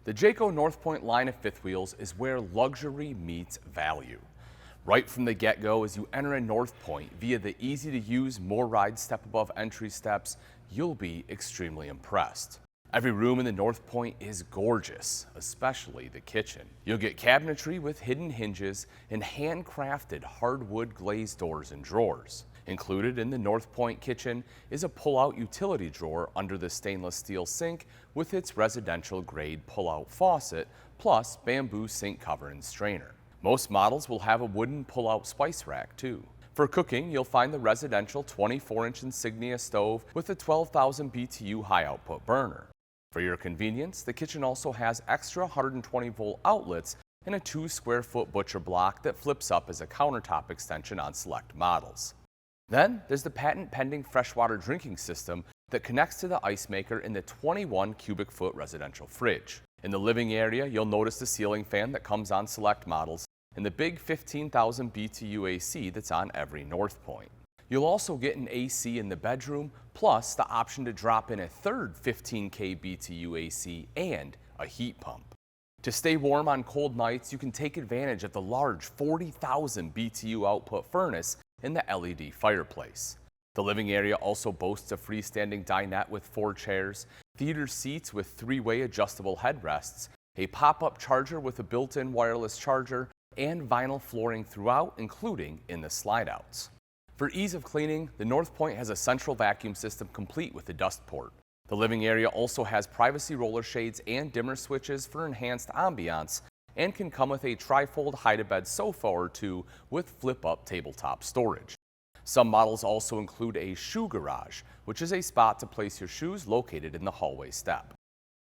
The Jayco North Point line of fifth wheels is where luxury meets value. Right from the get-go, as you enter a North Point via the easy-to-use MoreRide step-above entry steps, you'll be extremely impressed. Every room in the North Point is gorgeous, especially the kitchen. You'll get cabinetry with hidden hinges and handcrafted hardwood glazed doors and drawers. Included in the North Point kitchen is a pull-out utility drawer under the stainless steel sink with its residential grade pull-out faucet, plus bamboo sink cover and strainer. Most models will have a wooden pull-out spice rack too. For cooking, you'll find the residential 24-inch Insignia stove with a 12,000 BTU high output burner. For your convenience, the kitchen also has extra 120-volt outlets and a 2-square-foot butcher block that flips up as a countertop extension on select models. Then there's the patent-pending freshwater drinking system that connects to the ice maker in the 21 cubic foot residential fridge. In the living area, you'll notice the ceiling fan that comes on select models and the big 15,000 BTU AC that's on every North Point. You'll also get an AC in the bedroom, plus the option to drop in a third 15K BTU AC and a heat pump. To stay warm on cold nights, you can take advantage of the large 40,000 BTU output furnace in the LED fireplace. The living area also boasts a freestanding dinette with 4 chairs, theater seats with 3-way adjustable headrests, a pop-up charger with a built-in wireless charger, and vinyl flooring throughout, including in the slide-outs. For ease of cleaning, the North Point has a central vacuum system complete with a dust port. The living area also has privacy roller shades and dimmer switches for enhanced ambiance, and can come with a trifold hide-a-bed sofa or 2 with flip-up tabletop storage. Some models also include a shoe garage, which is a spot to place your shoes located in the hallway step.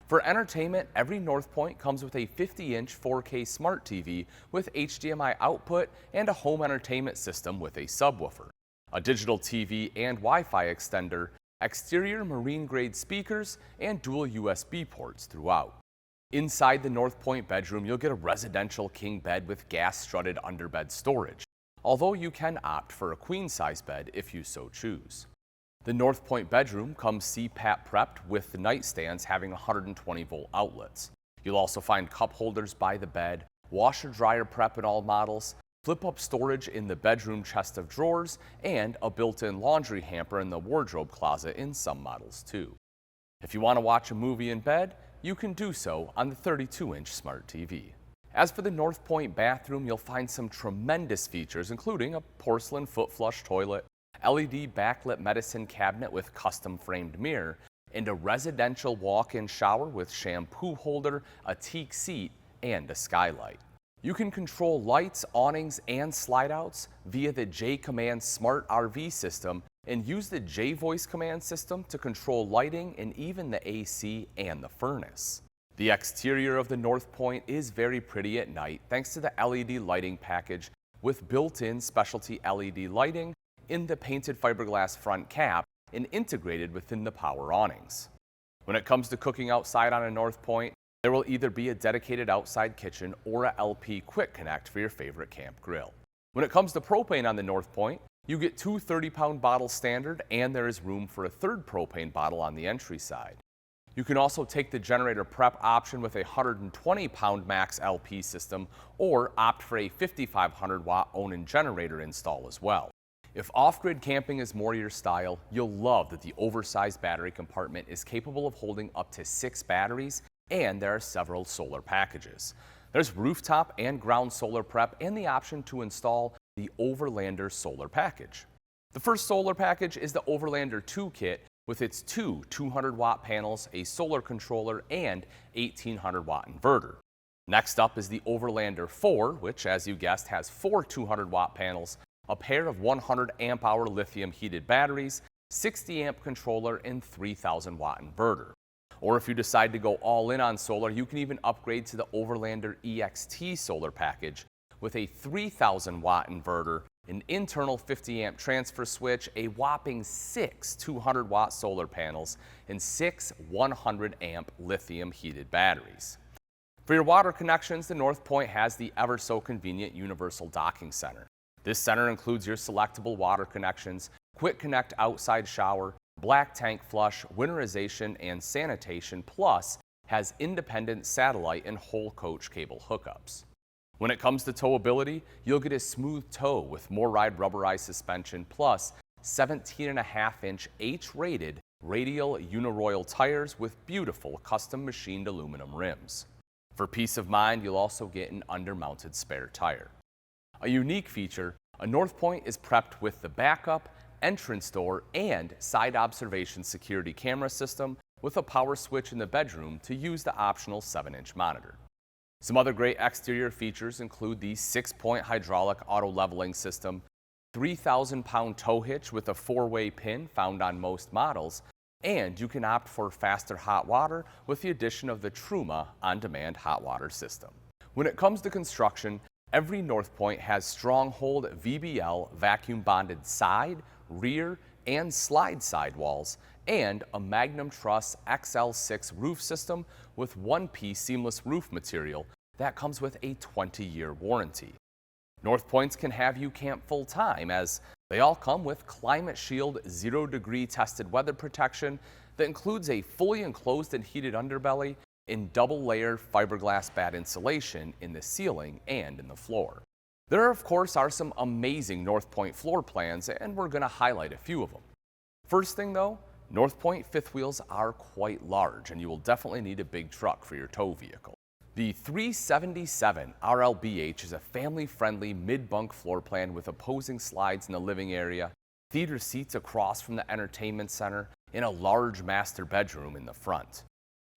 For entertainment, every North Point comes with a 50-inch 4K smart TV with HDMI output and a home entertainment system with a subwoofer, a digital TV and Wi-Fi extender, exterior marine-grade speakers, and dual USB ports throughout. Inside the North Point bedroom, you'll get a residential king bed with gas-strutted underbed storage, although you can opt for a queen-size bed if you so choose. The North Point bedroom comes CPAP prepped with the nightstands having 120-volt outlets. You'll also find cup holders by the bed, washer-dryer prep in all models, flip-up storage in the bedroom chest of drawers, and a built-in laundry hamper in the wardrobe closet in some models too. If you want to watch a movie in bed, you can do so on the 32-inch smart TV. As for the North Point bathroom, you'll find some tremendous features, including a porcelain foot flush toilet, LED backlit medicine cabinet with custom framed mirror, and a residential walk-in shower with shampoo holder, a teak seat, and a skylight. You can control lights, awnings, and slide-outs via the J-Command Smart RV system and use the J-Voice command system to control lighting and even the AC and the furnace. The exterior of the North Point is very pretty at night thanks to the LED lighting package with built-in specialty LED lighting in the painted fiberglass front cap and integrated within the power awnings. When it comes to cooking outside on a North Point, there will either be a dedicated outside kitchen or a LP Quick Connect for your favorite camp grill. When it comes to propane on the North Point, you get 2 30-pound bottles standard, and there is room for a third propane bottle on the entry side. You can also take the generator prep option with a 120-pound max LP system or opt for a 5,500-watt Onan generator install as well. If off-grid camping is more your style, you'll love that the oversized battery compartment is capable of holding up to 6 batteries, and there are several solar packages. There's rooftop and ground solar prep and the option to install the Overlander solar package. The first solar package is the Overlander 2 kit with its 2 200-watt panels, a solar controller, and 1,800-watt inverter. Next up is the Overlander 4, which, as you guessed, has 4 200-watt panels, a pair of 100-amp-hour lithium-heated batteries, 60-amp controller, and 3,000-watt inverter. Or if you decide to go all in on solar, you can even upgrade to the Overlander EXT solar package with a 3,000-watt inverter, an internal 50-amp transfer switch, a whopping 6 200-watt solar panels, and 6 100-amp lithium-heated batteries. For your water connections, the North Point has the ever-so-convenient universal docking center. This center includes your selectable water connections, quick connect outside shower, black tank flush, winterization, and sanitation, plus has independent satellite and whole coach cable hookups. When it comes to towability, you'll get a smooth tow with more ride rubberized suspension plus 17.5-inch H-rated radial Uniroyal tires with beautiful custom machined aluminum rims. For peace of mind, you'll also get an undermounted spare tire. A unique feature, a North Point is prepped with the backup, entrance door, and side observation security camera system with a power switch in the bedroom to use the optional 7-inch monitor. Some other great exterior features include the 6-point hydraulic auto leveling system, 3,000-pound tow hitch with a 4-way pin found on most models, and you can opt for faster hot water with the addition of the Truma on-demand hot water system. When it comes to construction, every North Point has Stronghold VBL vacuum bonded side, rear, and slide sidewalls, and a Magnum Truss XL6 roof system with one-piece seamless roof material that comes with a 20-year warranty. North Points can have you camp full-time as they all come with Climate Shield 0-degree tested weather protection that includes a fully enclosed and heated underbelly and double-layer fiberglass bat insulation in the ceiling and in the floor. There, of course, are some amazing North Point floor plans, and we're going to highlight a few of them. First thing, though, North Point fifth wheels are quite large, and you will definitely need a big truck for your tow vehicle. The 377 RLBH is a family-friendly mid-bunk floor plan with opposing slides in the living area, theater seats across from the entertainment center, and a large master bedroom in the front.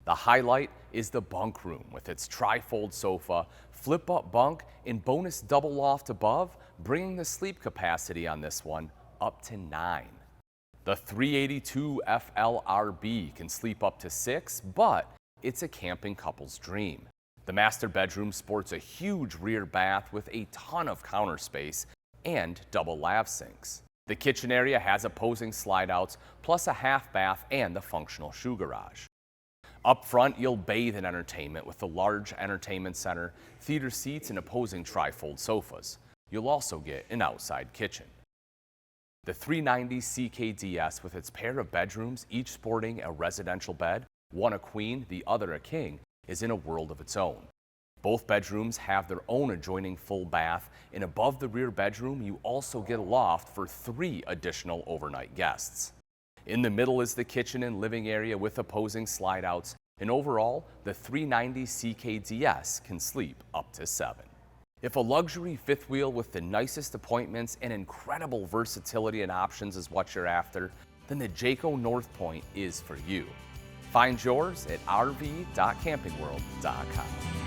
The highlight is the bunk room with its tri-fold sofa, flip-up bunk, and bonus double loft above, bringing the sleep capacity on this one up to 9. The 382 FLRB can sleep up to 6, but it's a camping couple's dream. The master bedroom sports a huge rear bath with a ton of counter space and double lav sinks. The kitchen area has opposing slide-outs, plus a half bath and the functional shoe garage. Up front, you'll bathe in entertainment with the large entertainment center, theater seats, and opposing tri-fold sofas. You'll also get an outside kitchen. The 390 CKDS with its pair of bedrooms, each sporting a residential bed, one a queen, the other a king, is in a world of its own. Both bedrooms have their own adjoining full bath, and above the rear bedroom, you also get a loft for 3 additional overnight guests. In the middle is the kitchen and living area with opposing slide-outs, and overall, the 390 CKDS can sleep up to 7. If a luxury fifth wheel with the nicest appointments and incredible versatility and options is what you're after, then the Jayco North Point is for you. Find yours at rv.campingworld.com.